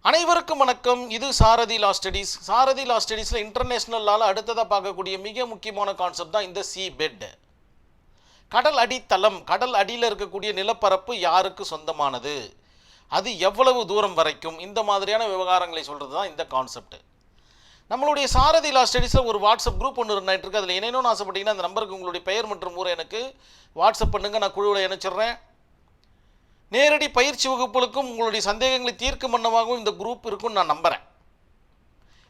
அனைவருக்கும் வணக்கம். இது சாரதி லா ஸ்டடீஸ். சாரதி லா ஸ்டடீஸில் இன்டர்நேஷ்னல் லாவில் அடுத்ததாக பார்க்கக்கூடிய மிக முக்கியமான கான்செப்ட் தான் இந்த சீ பெட். கடல் அடித்தளம், கடல் அடியில் இருக்கக்கூடிய நிலப்பரப்பு யாருக்கு சொந்தமானது, அது எவ்வளவு தூரம் வரைக்கும், இந்த மாதிரியான விவகாரங்களை சொல்கிறது தான் இந்த கான்செப்ட். நம்மளுடைய சாரதி லா ஸ்டடீஸில் ஒரு வாட்ஸ்அப் குரூப் ஒன்று ரன் ஆகிட்டு இருக்குது. அதில் இணையணும்னு ஆசைப்பட்டீங்கன்னா அந்த நம்பருக்கு உங்களுடைய பெயர் மற்றும் ஊரை எனக்கு வாட்ஸ்அப் பண்ணுங்கள், நான் குழுவில் இணைச்சிட்றேன். நேரடி பயிற்சி வகுப்புகளுக்கும் உங்களுடைய சந்தேகங்களை தீர்க்கும் வண்ணமாகவும் இந்த குரூப் இருக்குன்னு நான் நம்புகிறேன்.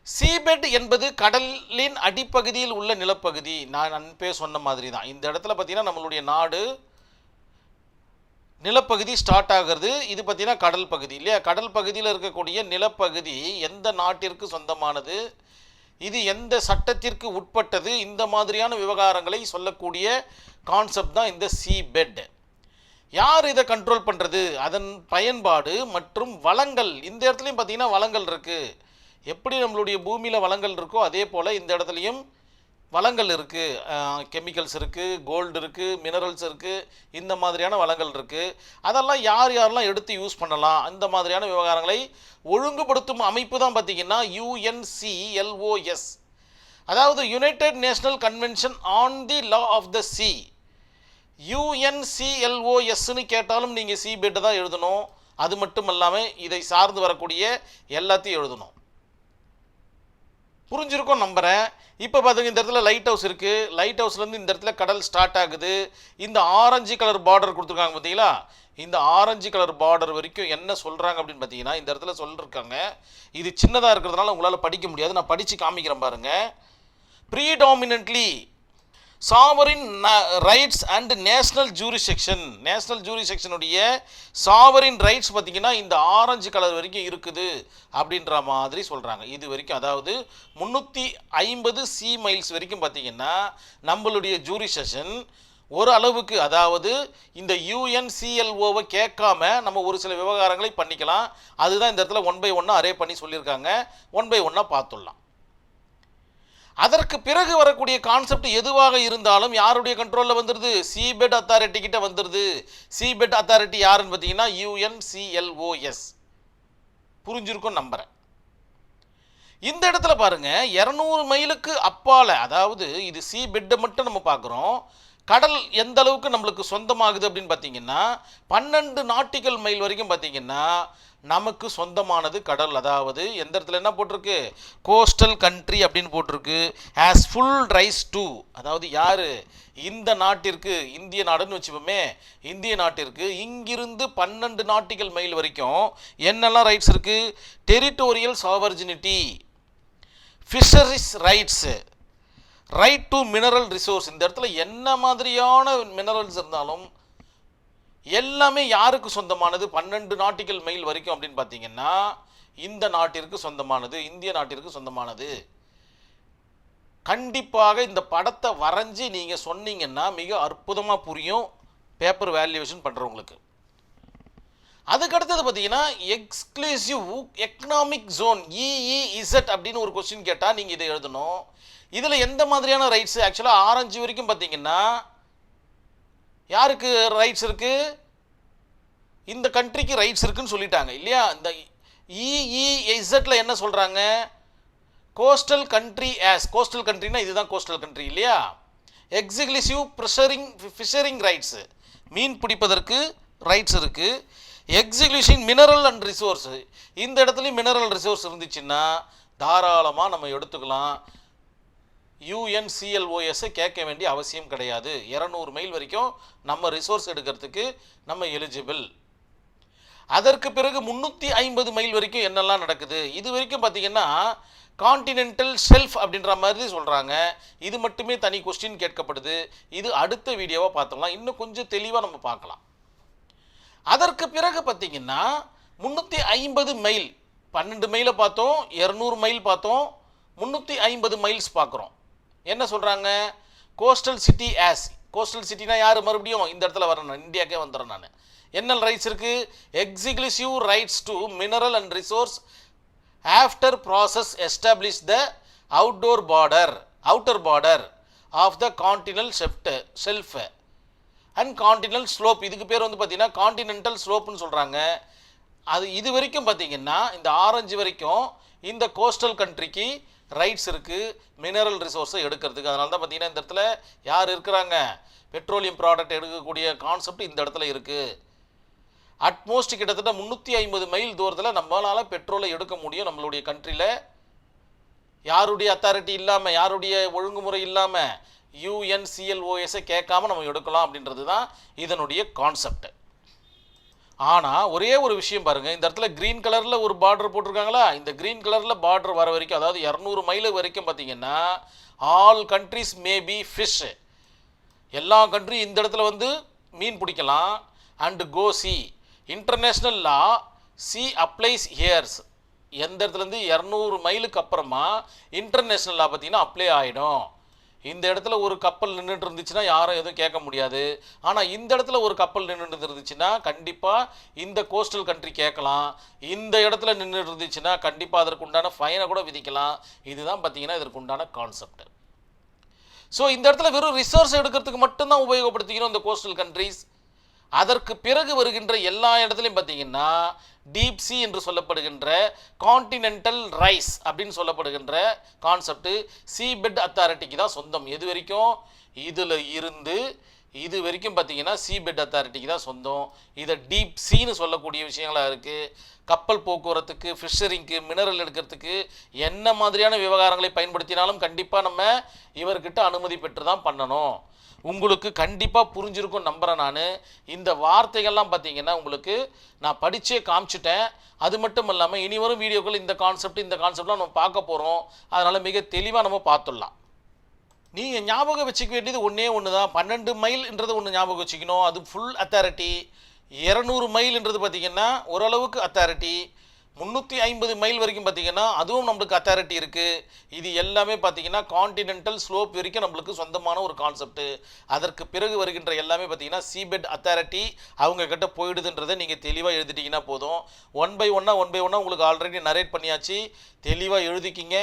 சீபெட் என்பது கடலின் அடிப்பகுதியில் உள்ள நிலப்பகுதி. நான் அன்பே சொன்ன மாதிரி தான் இந்த இடத்துல பார்த்தீங்கன்னா நம்மளுடைய நாடு நிலப்பகுதி ஸ்டார்ட் ஆகிறது. இது பார்த்தீங்கன்னா கடல் பகுதி இல்லையா? கடல் பகுதியில் இருக்கக்கூடிய நிலப்பகுதி எந்த நாட்டிற்கு சொந்தமானது, இது எந்த சட்டத்திற்கு உட்பட்டது, இந்த மாதிரியான விவகாரங்களை சொல்லக்கூடிய கான்செப்ட் தான் இந்த சீபெட். யார் இதை கண்ட்ரோல் பண்ணுறது, அதன் பயன்பாடு மற்றும் வளங்கள். இந்த இடத்துலையும் பார்த்தீங்கன்னா வளங்கள் இருக்குது. எப்படி நம்மளுடைய பூமியில் வளங்கள் இருக்கோ அதே போல் இந்த இடத்துலையும் வளங்கள் இருக்குது. கெமிக்கல்ஸ் இருக்குது, கோல்டு இருக்குது, மினரல்ஸ் இருக்குது, இந்த மாதிரியான வளங்கள் இருக்குது. அதெல்லாம் யாரெல்லாம் எடுத்து யூஸ் பண்ணலாம், அந்த மாதிரியான விவகாரங்களை ஒழுங்குபடுத்தும் அமைப்பு தான் பார்த்திங்கன்னா UNCLOS, அதாவது united national convention on the law of the sea. UNCLOSன்னு கேட்டாலும் நீங்கள் சீபெட் தான் எழுதணும். அது மட்டும் இல்லாமல் இதை சார்ந்து வரக்கூடிய எல்லாத்தையும் எழுதணும். புரிஞ்சிருக்கும் நம்புகிறேன். இப்போ பார்த்துங்க, இந்த இடத்துல லைட் ஹவுஸ் இருக்குது. லைட் ஹவுஸ்லேருந்து இந்த இடத்துல கடல் ஸ்டார்ட் ஆகுது. இந்த ஆரஞ்சு கலர் பார்டர் கொடுத்துருக்காங்க பார்த்தீங்களா? இந்த ஆரஞ்சு கலர் பார்டர் வரைக்கும் என்ன சொல்கிறாங்க அப்படின்னு பார்த்தீங்கன்னா, இந்த இடத்துல சொல்லியிருக்காங்க. இது சின்னதாக இருக்கிறதுனால உங்களால் படிக்க முடியாது, நான் படித்து காமிக்கிறேன் பாருங்கள். Predominantly sovereign rights and national jurisdiction. National ஜூரிசெக்ஷனுடைய சாவரின் ரைட்ஸ் பார்த்திங்கன்னா இந்த ஆரஞ்சு கலர் வரைக்கும் இருக்குது அப்படின்ற மாதிரி சொல்கிறாங்க. இது வரைக்கும், அதாவது 350 சி மைல்ஸ் வரைக்கும் பார்த்திங்கன்னா நம்மளுடைய ஜூரிசெக்ஷன் ஒரு அளவுக்கு, அதாவது இந்த UNCLOவை கேட்காம நம்ம ஒரு சில விவகாரங்களை பண்ணிக்கலாம். அதுதான் இந்த இடத்துல 1 by 1 அரே பண்ணி சொல்லியிருக்காங்க. 1 by 1 பார்த்துடலாம். அதற்கு பிறகு வரக்கூடிய கான்செப்ட் எதுவாக இருந்தாலும் யாருடைய கண்ட்ரோலில் வந்துடுது, சீபெட் அத்தாரிட்டி கிட்ட வந்துடுது. சீபெட் அத்தாரிட்டி யாருன்னு பார்த்தீங்கன்னா UNCLOS. புரிஞ்சிருக்கும் நம்புறேன். இந்த இடத்துல பாருங்க, 200 மைலுக்கு அப்பால, அதாவது இது சீபெட்டை மட்டும் நம்ம பார்க்குறோம். கடல் எந்த அளவுக்கு நம்மளுக்கு சொந்தமாகுது அப்படின்னு பார்த்தீங்கன்னா 12 நாட்டிக்கல் மைல் வரைக்கும் பார்த்தீங்கன்னா நமக்கு சொந்தமானது கடல். அதாவது எந்த இடத்துல என்ன போட்டிருக்கு, கோஸ்டல் கண்ட்ரி அப்படின்னு போட்டிருக்கு. ஹேஸ் ஃபுல் ரைட்ஸ் டு, அதாவது யார், இந்த நாட்டிற்கு, இந்திய நாடுன்னு வச்சுப்போமே, இந்திய நாட்டிற்கு இங்கிருந்து 12 நாட்டிக்கல் மைல் வரைக்கும் என்னெல்லாம் ரைட்ஸ் இருக்குது, territorial sovereignty, fisheries rights, right to mineral resource. இந்த இடத்துல என்ன மாதிரியான மினரல்ஸ் இருந்தாலும் எல்லாமே யாருக்கு சொந்தமானது, 12 நாட்டிக்கல் மைல் வரைக்கும் அப்படின்னு பார்த்தீங்கன்னா இந்த நாட்டிற்கு சொந்தமானது, இந்திய நாட்டிற்கு சொந்தமானது. கண்டிப்பாக இந்த படத்தை வரைஞ்சி நீங்கள் சொன்னீங்கன்னா மிக அற்புதமாக புரியும் பேப்பர் வேல்யூவேஷன் பண்ணுறவங்களுக்கு. அதுக்கடுத்தது பார்த்தீங்கன்னா எக்ஸ்க்ளூசிவ் எக்கனாமிக் ஜோன், EEZ அப்படின்னு ஒரு கொஸ்டின் கேட்டால் நீங்கள் இதை எழுதணும். இதில் எந்த மாதிரியான ரைட்ஸு, ஆக்சுவலாக ஆரஞ்சு வரைக்கும் பார்த்தீங்கன்னா யாருக்கு ரைட்ஸ் இருக்குது, இந்த கண்ட்ரிக்கு ரைட்ஸ் இருக்குன்னு சொல்லிட்டாங்க இல்லையா? இந்த EEZல என்ன சொல்கிறாங்க, கோஸ்டல் கண்ட்ரி ஆஸ், கோஸ்டல் கண்ட்ரினா இதுதான் கோஸ்டல் கண்ட்ரி இல்லையா? எக்ஸிக்ளூசிவ் ஃபிஷரிங் ரைட்ஸு, மீன் பிடிப்பதற்கு ரைட்ஸ் இருக்குது. எக்ஸிக்ளூஷன் மினரல் அண்ட் ரிசோர்ஸு, இந்த இடத்துலையும் மினரல் ரிசோர்ஸ் இருந்துச்சுன்னா தாராளமாக நம்ம எடுத்துக்கலாம். UNCLOSஐ கேட்க வேண்டிய அவசியம் கிடையாது. 200 மைல் வரைக்கும் நம்ம ரிசோர்ஸ் எடுக்கிறதுக்கு நம்ம எலிஜிபிள். அதற்கு பிறகு 350 மைல் வரைக்கும் என்னெல்லாம் நடக்குது, இது வரைக்கும் பார்த்தீங்கன்னா கான்டினென்டல் ஷெல்ஃப் அப்படின்ற மாதிரி சொல்கிறாங்க. இது மட்டுமே தனி கொஸ்டின் கேட்கப்படுது. இது அடுத்த வீடியோவாக பார்த்துக்கலாம், இன்னும் கொஞ்சம் தெளிவாக நம்ம பார்க்கலாம். அதற்கு பிறகு பார்த்தீங்கன்னா 350 மைல், 12 மைலை பார்த்தோம், 200 மைல் பார்த்தோம், 350 மைல்ஸ் பார்க்குறோம். என்ன சொல்கிறாங்க, கோஸ்டல் சிட்டி ஆஸ், கோஸ்டல் சிட்டினா யார், மறுபடியும் இந்த இடத்துல வரணும், இந்தியாவுக்கே வந்துடுறேன் நான். என்ன ரைட்ஸ் இருக்குது, exclusive rights to mineral and resource after process establish the outer border of the continental shelf and continental slope. இதுக்கு பேர் வந்து பார்த்தீங்கன்னா கான்டினென்டல் ஸ்லோப்னு சொல்கிறாங்க. அது இது வரைக்கும் பார்த்தீங்கன்னா இந்த ஆரஞ்சு வரைக்கும் இந்த கோஸ்டல் கண்ட்ரிக்கு ரைட்ஸ் இருக்குது மினரல் ரிசோர்ஸை எடுக்கிறதுக்கு. அதனால தான் பார்த்தீங்கன்னா இந்த இடத்துல யார் இருக்கிறாங்க, பெட்ரோலியம் ப்ராடக்ட் எடுக்கக்கூடிய கான்செப்ட் இந்த இடத்துல இருக்குது. அட்மோஸ்ட் கிட்டத்தட்ட 350 மைல் தூரத்தில் நம்மளால் பெட்ரோலை எடுக்க முடியும் நம்மளுடைய கண்ட்ரியில், யாருடைய அத்தாரிட்டி இல்லாமல், யாருடைய ஒழுங்குமுறை இல்லாமல், யுஎன்சிஎல்ஓஎஸை கேட்காம நம்ம எடுக்கலாம் அப்படின்றது தான் இதனுடைய கான்செப்ட். ஆனால் ஒரே ஒரு விஷயம் பாருங்கள், இந்த இடத்துல க்ரீன் கலரில் ஒரு பார்டர் போட்டிருக்காங்களா, இந்த க்ரீன் கலரில் பார்டர் வர வரைக்கும், அதாவது 200 மைல் வரைக்கும் பார்த்தீங்கன்னா ஆல் கண்ட்ரிஸ் மேபி ஃபிஷ், எல்லா கண்ட்ரியும் இந்த இடத்துல வந்து மீன் பிடிக்கலாம். அண்ட் கோ சி இன்டர்நேஷ்னல் லா சி அப்ளைஸ் ஹியர்ஸ், எந்த இடத்துலேருந்து 200 மைலுக்கு அப்புறமா இன்டர்நேஷ்னல் லா பார்த்தீங்கன்னா அப்ளை ஆகிடும். இந்த இடத்துல ஒரு கப்பல் நின்றுட்டு இருந்துச்சுன்னா யாரும் எதுவும் கேட்க முடியாது. ஆனால் இந்த இடத்துல ஒரு கப்பல் நின்றுட்டு இருந்துச்சுன்னா கண்டிப்பாக இந்த கோஸ்டல் கண்ட்ரி கேட்கலாம். இந்த இடத்துல நின்றுட்டு இருந்துச்சுன்னா கண்டிப்பாக அதற்கு உண்டான ஃபைனை கூட விதிக்கலாம். இதுதான் பார்த்தீங்கன்னா இதற்கு உண்டான கான்செப்ட். ஸோ இந்த இடத்துல வெறும் ரிசோர்ஸ் எடுக்கிறதுக்கு மட்டும்தான் உபயோகப்படுத்திக்கணும் இந்த கோஸ்டல் கண்ட்ரிஸ். அதற்கு பிறகு வருகின்ற எல்லா இடத்துலையும் பார்த்தீங்கன்னா டீப் சி என்று சொல்லப்படுகின்ற கான்டினென்டல் ரைஸ் அப்படின்னு சொல்லப்படுகின்ற கான்செப்ட் சீபெட் அத்தாரிட்டிக்கு தான் சொந்தம். எது வரைக்கும், இதில் இருந்து இது வரைக்கும் பார்த்தீங்கன்னா சீபெட் அத்தாரிட்டிக்கு தான் சொந்தம். இதை டீப் சீன்னு சொல்லக்கூடிய விஷயங்களாக இருக்குது. கப்பல் போக்குவரத்துக்கு, ஃபிஷரிங்க்கு, மினரல் எடுக்கிறதுக்கு என்ன மாதிரியான விவகாரங்களை பயன்படுத்தினாலும் கண்டிப்பாக நம்ம இவர்கிட்ட அனுமதி பெற்று தான் பண்ணணும். உங்களுக்கு கண்டிப்பாக புரிஞ்சிருக்கும் நம்புகிறேன். நான் இந்த வார்த்தைகள்லாம் பார்த்தீங்கன்னா உங்களுக்கு நான் படித்தே காமிச்சிட்டேன். அது மட்டும் இல்லாமல் இனி வரும் வீடியோக்கள் இந்த கான்செப்ட்லாம் நம்ம பார்க்க போகிறோம். அதனால் மிக தெளிவாக நம்ம பார்த்துடலாம். நீங்கள் ஞாபகம் வச்சுக்க வேண்டியது ஒன்று தான், 12 மைல்ன்றது ஒன்று ஞாபகம் வச்சுக்கணும். அது ஃபுல் அத்தாரிட்டி. 200 மைல்ன்றது பார்த்திங்கன்னா ஓரளவுக்கு அத்தாரிட்டி. 350 மைல் வரைக்கும் பார்த்திங்கன்னா அதுவும் நம்மளுக்கு அத்தாரிட்டி இருக்குது. இது எல்லாமே பார்த்திங்கன்னா கான்டினென்டல் ஸ்லோப் வரைக்கும் நம்மளுக்கு சொந்தமான ஒரு கான்செப்ட்டு. அதற்கு பிறகு வருகின்ற எல்லாமே பார்த்திங்கன்னா சீபெட் அத்தாரிட்டி அவங்கக்கிட்ட போயிடுதுன்றதை நீங்கள் தெளிவாக எழுதிட்டிங்கன்னா போதும். ஒன் பை ஒன்னாக உங்களுக்கு ஆல்ரெடி நரேட் பண்ணியாச்சு. தெளிவாக எழுதிக்கிங்க.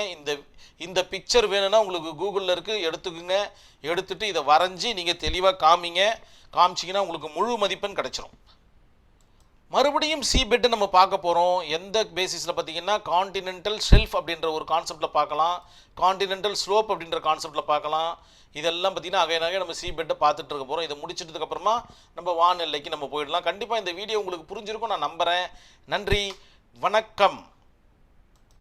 இந்த பிக்சர் வேணும்னா உங்களுக்கு கூகுளில் இருக்குது, எடுத்துக்குங்க. எடுத்துகிட்டு இதை வரைஞ்சி நீங்கள் தெளிவாக காமிச்சிங்கன்னா உங்களுக்கு முழு மதிப்பெண் கிடச்சிரும். மறுபடியும் சீபெட்டை நம்ம பார்க்க போகிறோம். எந்த பேசிஸில் பார்த்தீங்கன்னா கான்டினென்டல் ஷெல்ஃப் அப்படின்ற ஒரு கான்செப்டில் பார்க்கலாம், கான்டினென்டல் ஸ்லோப் அப்படின்ற கான்செப்டில் பார்க்கலாம். இதெல்லாம் பார்த்திங்கன்னா அகைனாக நம்ம சீபெட்டை பார்த்துட்டு இருக்க போகிறோம். இதை முடிச்சிட்டதுக்கப்புறமா நம்ம வான் எல்லைக்கு நம்ம போயிடலாம். கண்டிப்பாக இந்த வீடியோ உங்களுக்கு புரிஞ்சிருக்கும் நான் நம்புகிறேன். நன்றி, வணக்கம்.